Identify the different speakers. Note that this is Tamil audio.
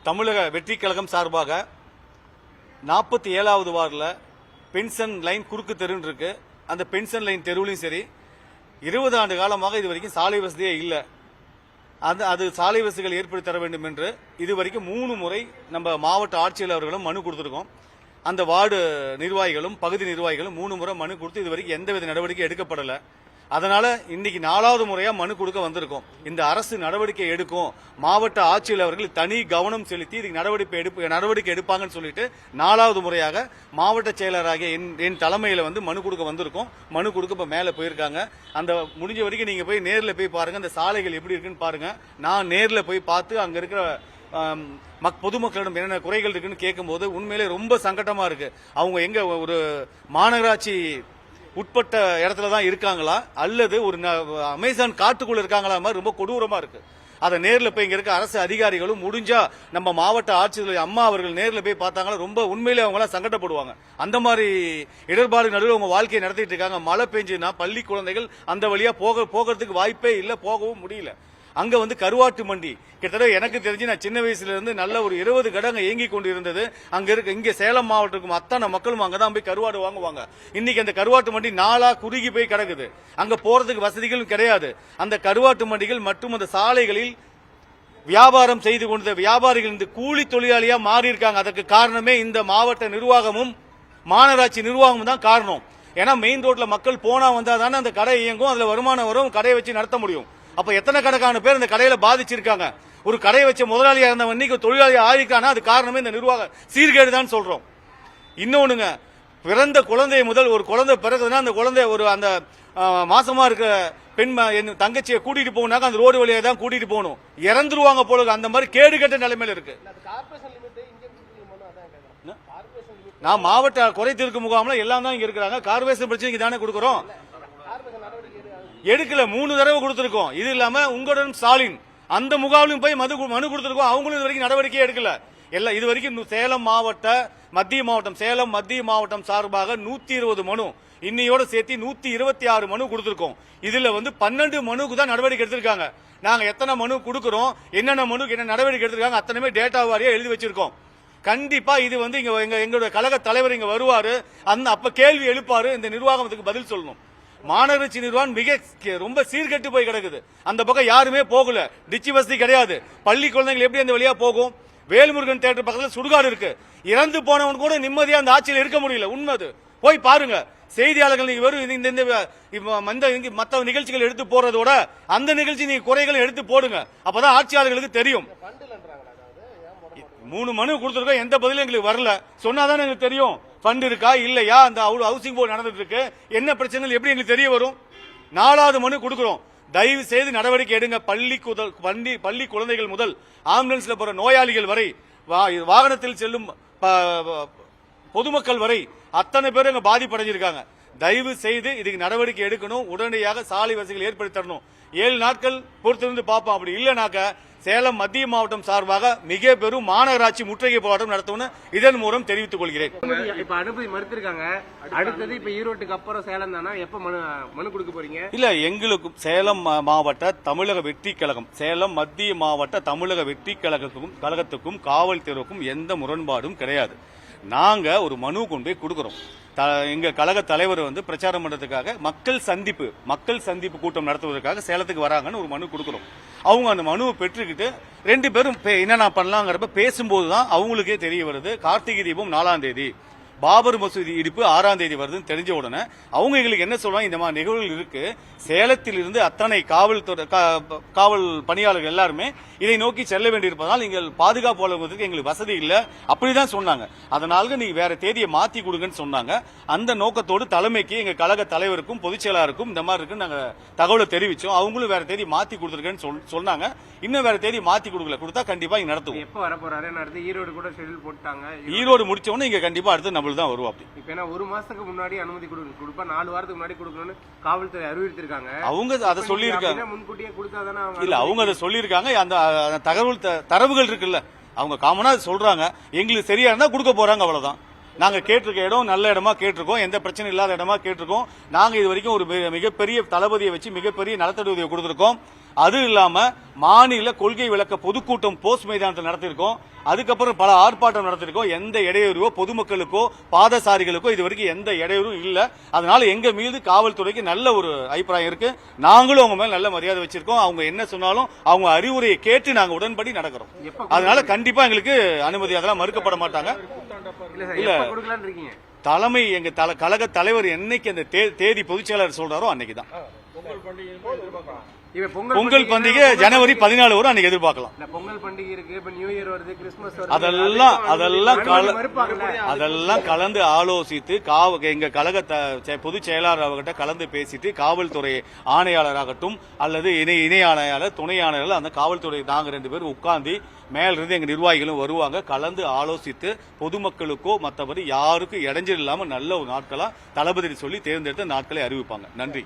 Speaker 1: தமிழக வெற்றி கழகம் சார்பாக 47வது வார்டில் பென்ஷன் லைன் குறுக்கு தெருன்னு இருக்கு. அந்த பென்ஷன் லைன் தெருவிலையும் சரி 20 ஆண்டு காலமாக இது வரைக்கும் சாலை வசதியே இல்லை. அது சாலை வசதிகள் ஏற்படுத்தி தர வேண்டும் என்று இதுவரைக்கும் 3 முறை நம்ம மாவட்ட ஆட்சியர் அவர்களும் மனு கொடுத்திருக்கோம். அந்த வார்டு நிர்வாகிகளும் பகுதி நிர்வாகிகளும் 3 முறை மனு கொடுத்து இதுவரைக்கும் எந்தவித நடவடிக்கை எடுக்கப்படலை. அதனால இன்னைக்கு 4வது முறையா மனு கொடுக்க வந்திருக்கோம். இந்த அரசு நடவடிக்கை எடுக்கும், மாவட்ட ஆட்சியர் அவர்கள் தனி கவனம் செலுத்தி இதுக்கு நடவடிக்கை எடுப்பாங்கன்னு சொல்லிட்டு 4வது முறையாக மாவட்ட செயலராகிய என் தலைமையில மனு கொடுக்க வந்திருக்கோம். மனு கொடுக்க இப்ப மேல போயிருக்காங்க. அந்த முடிஞ்ச வரைக்கும் நீங்க போய் நேர்ல போய் பாருங்க, அந்த சாலைகள் எப்படி இருக்குன்னு பாருங்க. நான் நேர்ல போய் பார்த்து அங்க இருக்கிற பொதுமக்களிடம் என்னென்ன குறைகள் இருக்குன்னு கேட்கும்போது உண்மையிலே ரொம்ப சங்கடமா இருக்கு. அவங்க எங்க ஒரு மாநகராட்சி உட்பட்ட இடத்துல தான் இருக்காங்களா அல்லது ஒரு அமேசான் காட்டுக்குள்ள இருக்காங்களா மாதிரி ரொம்ப கொடூரமா இருக்கு. அதை நேர்ல போய் இங்க இருக்க அரசு அதிகாரிகளும் முடிஞ்சா நம்ம மாவட்ட ஆட்சியர் அம்மா அவர்கள் நேர்ல போய் பார்த்தாங்களா ரொம்ப உண்மையிலே அவங்க எல்லாம் சங்கடப்படுவாங்க. அந்த மாதிரி இடர்பாடு நடுவில் அவங்க வாழ்க்கையை நடத்திட்டு இருக்காங்க. மழை பெஞ்சுன்னா பள்ளி குழந்தைகள் அந்த வழியா போகிறதுக்கு வாய்ப்பே இல்லை, போகவும் முடியல. அங்க கருவாட்டு மண்டி கிட்டத்தட்ட எனக்கு தெரிஞ்சு நான் சின்ன வயசுல இருந்து நல்ல ஒரு 20 கடை அங்க இயங்கி கொண்டு இருந்தது. அங்க இருக்க இங்க சேலம் மாவட்டத்துக்கும் அத்தனை மக்களும் அங்கதான் போய் கருவாடு வாங்குவாங்க. இன்னைக்கு அந்த கருவாட்டு மண்டி நாளா குறுகி போய் கிடக்குது. அங்க போறதுக்கு வசதிகளும் கிடையாது. அந்த கருவாட்டு மண்டிகள் மற்றும் அந்த சாலைகளில் வியாபாரம் செய்து கொண்ட வியாபாரிகள் இந்த கூலி தொழிலாளியா மாறி இருக்காங்க. அதற்கு காரணமே இந்த மாவட்ட நிர்வாகமும் மாநகராட்சி நிர்வாகமும் தான் காரணம். ஏன்னா மெயின் ரோட்ல மக்கள் போனா வந்தா தானே அந்த கடை இயங்கும், அதுல வருமானம் வரும், கடையை வச்சு நடத்த முடியும். அப்ப எத்தனை கணக்கான பேர் இந்த கடையில பாதிச்சிருக்காங்க. ஒரு கடையை வச்ச முதலாளியா இருந்தவன் இன்னைக்கு தொழிலாளியா ஆயிருக்கானா அது காரணமே இந்த நிர்வாக சீர்கேடுதான் சொல்றோம். இன்னொன்னுங்க, பிறந்த குழந்தை முதல் ஒரு குழந்தை பிறகுதுன்னா அந்த குழந்தை ஒரு அந்த மாசமா இருக்க பெண் என் தங்கச்சியை கூட்டிட்டு போனாக்க அந்த ரோடு வழியா தான் கூட்டிட்டு போகணும். இறந்துருவாங்க போல அந்த மாதிரி கேடு கட்ட நிலைமையில இருக்கு. நான் மாவட்ட குறை தீர்க்கும் முகாம்ல எல்லாம் தான் இங்க இருக்கிறாங்க. கார்பரேஷன் பிரச்சனைக்கு தானே கொடுக்கறோம். எடுக்கல 3 தடவை கொடுத்திருக்கோம். இது இல்லாம உங்களுடன் ஸ்டாலின் அந்த முகாமிலும் போய் மனு கொடுத்திருக்கோம். அவங்களும் இது வரைக்கும் நடவடிக்கை எடுக்கல. எல்லாம் இது வரைக்கும் சேலம் மத்திய மாவட்டம் சார்பாக 120 மனு இன்னையோட சேர்த்து 126 மனு கொடுத்திருக்கோம். இதுல 12 மனுக்கு தான் நடவடிக்கை எடுத்திருக்காங்க. நாங்க எத்தனை மனு கொடுக்கிறோம், என்னென்ன மனுக்கு என்ன நடவடிக்கை எடுத்திருக்காங்க அத்தனையுமே டேட்டா வாரியா எழுதி வச்சிருக்கோம். கண்டிப்பா இது எங்களுடைய கழக தலைவர் இங்க வருவாரு, அப்ப கேள்வி எழுப்பாரு, இந்த நிர்வாகத்துக்கு பதில் சொல்லணும். மாநகராட்சி நிர்வாகம் ரொம்ப சீர்கெட்டு போய் கிடக்குது. அந்த பக்கம் யாருமே போகல, டிச்சி வசதி கிடையாது. பள்ளி குழந்தைகள் எப்படி அந்த வழியா போகும்? வேல்முருகன் தியேட்டர் பக்கத்தில் சுடுகாடு இருக்கு. இறந்து போனவன் கூட நிம்மதியா அந்த ஆட்சியில் இருக்க முடியல. உண்மை போய் பாருங்க. செய்தியாளர்கள் நீங்க வெறும் மற்ற நிகழ்ச்சிகள் எடுத்து போறதோட அந்த நிகழ்ச்சி நீங்க குறைகளை எடுத்து போடுங்க. அப்பதான் ஆட்சியாளர்களுக்கு தெரியும். 3 மனு கொடுத்திருக்கோம், எந்த பதிலும் எங்களுக்கு வரல. சொன்னாதான் எங்களுக்கு தெரியும் ஃபண்ட் இருக்கா இல்லையா, அந்த ஹவுசிங் போர்டு நடந்துட்டு இருக்கு, என்ன பிரச்சனை எப்படி எங்களுக்கு தெரிய வரும். 4வது மனு கொடுக்கிறோம். தயவு செய்து நடவடிக்கை எடுங்க. பள்ளி குழந்தைகள் முதல் ஆம்புலன்ஸ்ல போற நோயாளிகள் வரை, வாகனத்தில் செல்லும் பொதுமக்கள் வரை அத்தனை பேர் அங்க பாதிப்படைஞ்சிருக்காங்க. தயவு செய்து இதுக்கு நடவடிக்கை எடுக்கணும். உடனடியாக சாலை வசதிகள் ஏற்படுத்தி தரணும். 7 நாட்கள் பொறுத்திருந்து பார்ப்போம். அப்படி இல்லைனாக்க சேலம் மத்திய மாவட்டம் சார்பாக மிக பெரும் மாநகராட்சி முற்றுகை போராட்டம் நடத்தும் இதன் மூலம் தெரிவித்துக் கொள்கிறேன்.
Speaker 2: இப்ப அனுமதி மறுத்திருக்காங்க. அடுத்தது இப்ப ஈரோட்டுக்கு அப்புறம் சேலம் தானா? எப்ப மனு கொடுக்க போறீங்க?
Speaker 1: இல்ல, எங்களுக்கு சேலம் மாவட்ட தமிழக வெற்றி கழகம், சேலம் மத்திய மாவட்ட தமிழக வெற்றி கழகத்துக்கும் காவல்துறைக்கும் எந்த முரண்பாடும் கிடையாது. நாங்க ஒரு மனு கொண்டு போய் கொடுக்கிறோம். எங்க கழக தலைவர் பிரச்சாரம் பண்றதுக்காக மக்கள் சந்திப்பு கூட்டம் நடத்துவதற்காக சேலத்துக்கு வராங்கன்னு ஒரு மனு கொடுக்கிறோம். அவங்க அந்த மனுவை பெற்றுக்கிட்டு 2 பேரும் என்னென்ன பண்ணலாங்கிறப்ப பேசும்போதுதான் அவங்களுக்கே தெரிய வருது. கார்த்திகை தீபம் 4ஆம் தேதி, பாபர் மசூதி இடிப்பு 6ஆம் தேதி வருதுன்னு தெரிஞ்ச உடனே அவங்க எங்களுக்கு என்ன சொல்றாங்க, இந்த மாதிரி நிகழ்வுகள் இருக்கு, சேலத்தில் இருந்து அத்தனை காவல் பணியாளர்கள் எல்லாருமே இதை நோக்கி செல்ல வேண்டியிருப்பதால் நீங்கள் பாதுகாப்பு வழங்குவதற்கு எங்களுக்கு வசதி இல்லை அப்படிதான் சொன்னாங்க. அதனால நீங்க வேற தேதியை மாத்தி கொடுங்கன்னு சொன்னாங்க. அந்த நோக்கத்தோடு தலைமைக்கு எங்க கழக தலைவருக்கும் பொதுச் செயலாளருக்கும் இந்த மாதிரி இருக்கு நாங்க தகவலை தெரிவிச்சோம். அவங்களும் வேற தேதி மாத்தி கொடுத்துருக்கேன்னு சொன்னாங்க. இன்னும் வேற தேதி மாத்தி கொடுத்தா கண்டிப்பா இங்க நடத்துவோம்.
Speaker 2: எப்ப வர போறாரு? ஈரோடு கூட ஷெட்யூல் போட்டாங்க.
Speaker 1: ஈரோடு முடிச்சவொன்னு இங்க கண்டிப்பா அடுத்து நம்மளுக்கு தான் வருவோம். அப்படி
Speaker 2: இப்ப என்ன 1 மாசத்துக்கு முன்னாடி அனுமதி கொடுப்பா, 4 வாரத்துக்கு முன்னாடி கொடுக்கணும்னு காவல்துறை அறிவித்திருக்காங்க.
Speaker 1: அவங்க அதை சொல்லியிருக்காங்க.
Speaker 2: முன்கூட்டியே கொடுத்தாதானே
Speaker 1: இல்ல, அவங்க அதை சொல்லியிருக்காங்க. அந்த தரவுகள் இருக்குல்ல, அவங்க காமனா சொல்றாங்க. எங்களுக்கு சரியா இருந்தா கொடுக்க போறாங்க, அவ்வளவுதான். நாங்க கேட்டிருக்க இடம் நல்ல இடமா கேட்டிருக்கோம், எந்த பிரச்சனை இல்லாத இடமா கேட்டிருக்கோம். நாங்க இது வரைக்கும் ஒரு மிகப்பெரிய தளபதியை வச்சு மிகப்பெரிய நலத்தடி உதவி கொடுத்திருக்கோம். அது இல்லாம மாநில கொள்கை விளக்க பொதுக்கூட்டம் போஸ்ட் மைதானத்தில் நடத்திருக்கோம். அதுக்கப்புறம் பல ஆர்ப்பாட்டம் நடத்திருக்கோம். எந்த இடையூறோ பொதுமக்களுக்கோ பாதசாரிகளுக்கோ இது வரைக்கும் எந்த இடையூறும் இல்ல. அதனால எங்க மீது காவல்துறைக்கு நல்ல ஒரு அபிப்பிராயம் இருக்கு. நாங்களும் அவங்க மேல நல்ல மரியாதை வச்சிருக்கோம். அவங்க என்ன சொன்னாலும் அவங்க அறிவுரையை கேட்டு நாங்க உடன்படி நடக்கிறோம். அதனால கண்டிப்பா எங்களுக்கு அனுமதி அதெல்லாம் மறுக்கப்பட மாட்டாங்க. தலைமை எங்க கழக தலைவர் என்னைக்கு அந்த தேதி பொதுச் செயலாளர் சொல்றாரோ அன்னைக்குதான். பொங்கல் பண்டிகை ஜனவரி 14 வரும், அன்னைக்கு எதிர்பார்க்கலாம்.
Speaker 2: பொங்கல் பண்டிகை இருக்கு, இப்ப நியூ இயர் வருது, கிறிஸ்துமஸ் வருது,
Speaker 1: அதெல்லாம் கலந்து ஆலோசித்து எங்க கழக பொதுச் செயலாளர் அவர்கிட்ட கலந்து பேசிட்டு காவல்துறை ஆணையாளராகட்டும் அல்லது இணை ஆணையாளர் துணை ஆணையாளர் அந்த காவல்துறை நாங்க 2 பேரும் உட்கார்ந்து மேலிருந்து எங்க நிர்வாகிகளும் வருவாங்க. கலந்து ஆலோசித்து பொதுமக்களுக்கோ மற்றபடி யாருக்கும் இடைஞ்சல் இல்லாம நல்ல ஒரு நாட்களா தளபதி சொல்லி தேர்ந்தெடுத்த நாட்களை அறிவிப்பாங்க. நன்றி.